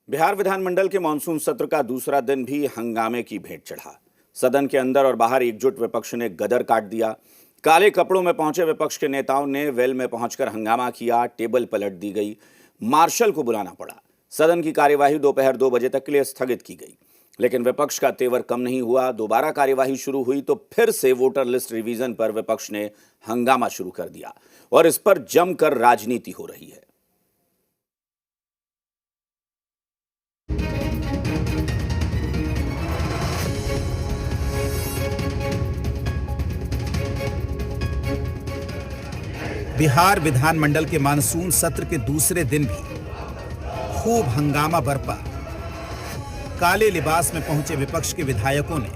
बिहार विधानमंडल के मानसून सत्र का दूसरा दिन भी हंगामे की भेंट चढ़ा। सदन के अंदर और बाहर एकजुट विपक्ष ने गदर काट दिया। काले कपड़ों में पहुंचे विपक्ष के नेताओं ने वेल में पहुंचकर हंगामा किया, टेबल पलट दी गई, मार्शल को बुलाना पड़ा। सदन की कार्यवाही दोपहर 2 बजे तक के लिए स्थगित की गई, लेकिन विपक्ष का तेवर कम नहीं हुआ। दोबारा कार्यवाही शुरू हुई तो फिर से वोटर लिस्ट रिवीजन पर विपक्ष ने हंगामा शुरू कर दिया और इस पर जमकर राजनीति हो रही है। बिहार विधानमंडल के मानसून सत्र के दूसरे दिन भी खूब हंगामा बरपा। काले लिबास में पहुंचे विपक्ष के विधायकों ने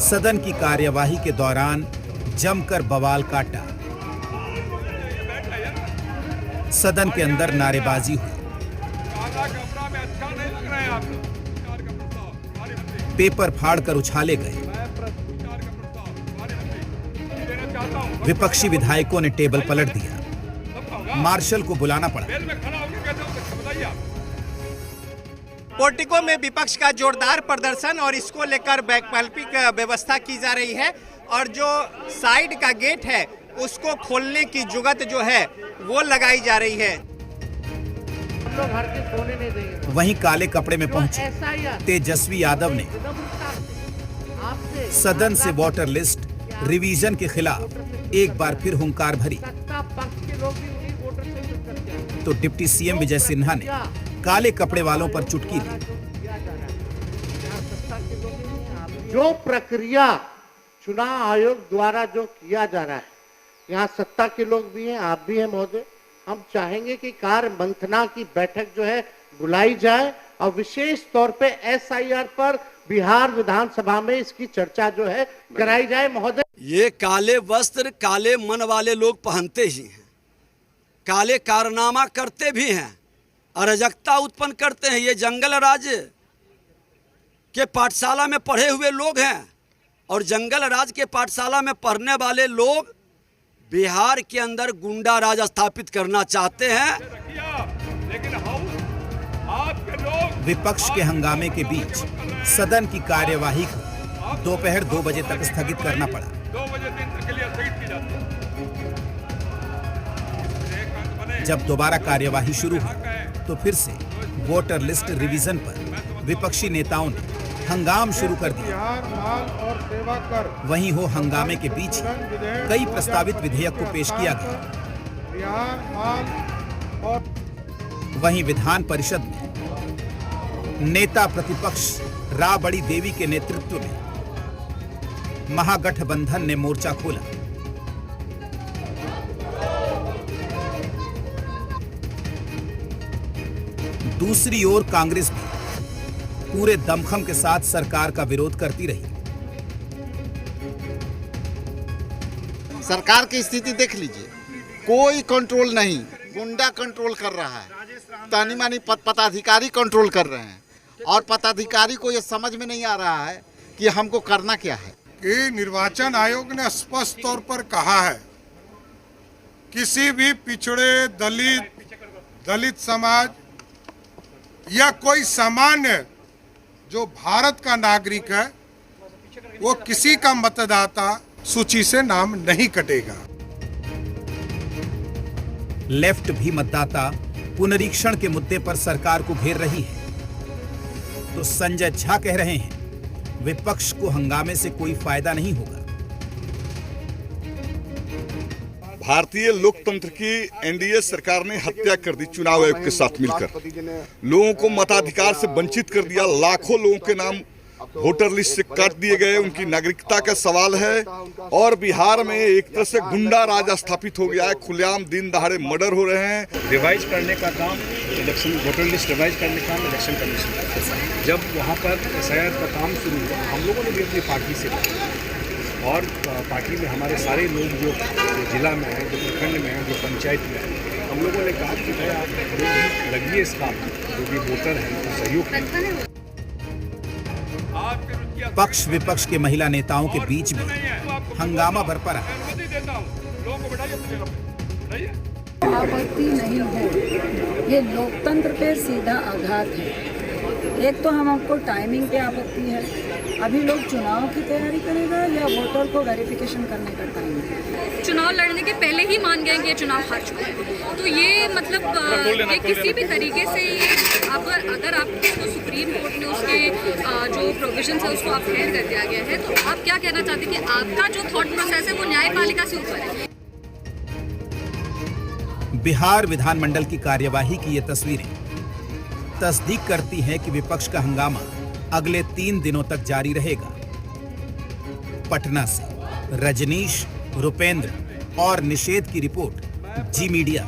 सदन की कार्यवाही के दौरान जमकर बवाल काटा। सदन के अंदर नारेबाजी हुई, पेपर फाड़कर उछाले गए। विपक्षी विधायकों ने टेबल पलट दिया, मार्शल को बुलाना पड़ा। पोर्टिको में विपक्ष का जोरदार प्रदर्शन और इसको लेकर वैकल्पिक व्यवस्था की जा रही है और जो साइड का गेट है उसको खोलने की जुगत जो है वो लगाई जा रही है। वहीं काले कपड़े में पहुंचे तेजस्वी यादव ने सदन से वोटर लिस्ट रिवीजन के खिलाफ एक बार फिर हुंकार भरी तो डिप्टी सीएम विजय सिन्हा ने काले कपड़े वालों पर चुटकी दी। जो प्रक्रिया चुनाव आयोग द्वारा जो किया जा रहा है, यहाँ सत्ता के लोग भी हैं, आप भी हैं महोदय। हम चाहेंगे कि कार्य मंथना की बैठक जो है बुलाई जाए और विशेष तौर पे एसआईआर पर बिहार विधानसभा में इसकी चर्चा जो है कराई जाए महोदय। ये काले वस्त्र काले मन वाले लोग पहनते ही हैं, काले कारनामा करते भी हैं, अराजकता उत्पन्न करते हैं। ये जंगल राज के पाठशाला में पढ़े हुए लोग हैं और जंगल राज के पाठशाला में पढ़ने वाले लोग बिहार के अंदर गुंडा राज स्थापित करना चाहते हैं। विपक्ष के हंगामे के बीच सदन की कार्यवाही को दोपहर 2 बजे तक स्थगित करना पड़ा। 2 बजे दिन तक के लिए स्थगित की जाती है। जब दोबारा कार्यवाही शुरू हुई तो फिर से वोटर लिस्ट रिवीजन पर विपक्षी नेताओं ने हंगाम शुरू कर दिया। वहीं हो हंगामे के बीच कई प्रस्तावित विधेयक को पेश किया गया। वहीं विधान परिषद में नेता प्रतिपक्ष राबड़ी देवी के नेतृत्व में महागठबंधन ने मोर्चा खोला। दूसरी ओर कांग्रेस भी पूरे दमखम के साथ सरकार का विरोध करती रही। सरकार की स्थिति देख लीजिए, कोई कंट्रोल नहीं, गुंडा कंट्रोल कर रहा है, तानी मानी पदाधिकारी कंट्रोल कर रहे हैं और पदाधिकारी को यह समझ में नहीं आ रहा है कि हमको करना क्या है। कि निर्वाचन आयोग ने स्पष्ट तौर पर कहा है किसी भी पिछड़े दलित समाज या कोई सामान्य जो भारत का नागरिक है वो किसी का मतदाता सूची से नाम नहीं कटेगा। लेफ्ट भी मतदाता पुनरीक्षण के मुद्दे पर सरकार को घेर रही है तो संजय झा कह रहे हैं विपक्ष को हंगामे से कोई फायदा नहीं होगा। भारतीय लोकतंत्र की एनडीए सरकार ने हत्या कर दी चुनाव आयोग के साथ मिलकर। लोगों को मताधिकार से वंचित कर दिया, लाखों लोगों के नाम वोटर लिस्ट से काट दिए गए, उनकी नागरिकता का सवाल है। और बिहार में एक तरह से गुंडा राज स्थापित हो गया है, खुलेआम दिन दहाड़े मर्डर हो रहे हैं। रिवाइज करने का काम इलेक्शन, वोटर लिस्ट रिवाइज करने का काम इलेक्शन कमीशन करता है। जब वहाँ पर एसआईआर का काम शुरू हुआ, हम लोगों ने भी अपनी पार्टी से और पार्टी में हमारे सारे लोग जो जिला में हैं, जो प्रखंड में हैं, जो पंचायत में हैं, हम लोगों ने कहा कि भाई आप लोग भी लगिए इस काम में, जो भी वोटर हैं तो सहयोग करें। पक्ष विपक्ष के महिला नेताओं के बीच में हंगामा बरपा रहा। आपत्ति नहीं है, ये लोकतंत्र पे सीधा आघात है। एक तो हमको टाइमिंग पे आपत्ति है, अभी लोग चुनाव की तैयारी करेगा या वोटर को वेरिफिकेशन करने का टाइम है। चुनाव लड़ने के पहले ही मान गए कि ये चुनाव हार चुका है, तो ये मतलब ये किसी भी तरीके से ये अगर आपको सुप्रीम कोर्ट ने उसके जो प्रोविजंस है उसको अफेयर कर दिया गया है, तो आप क्या कहना चाहते हैं कि आपका जो थॉट प्रोसेस है वो न्यायपालिका से ऊपर है? बिहार विधानमंडल की कार्यवाही की ये तस्वीरें तस्दीक करती हैं कि विपक्ष का हंगामा अगले 3 दिनों तक जारी रहेगा। पटना से रजनीश, रुपेंद्र और निषेध की रिपोर्ट, जी मीडिया।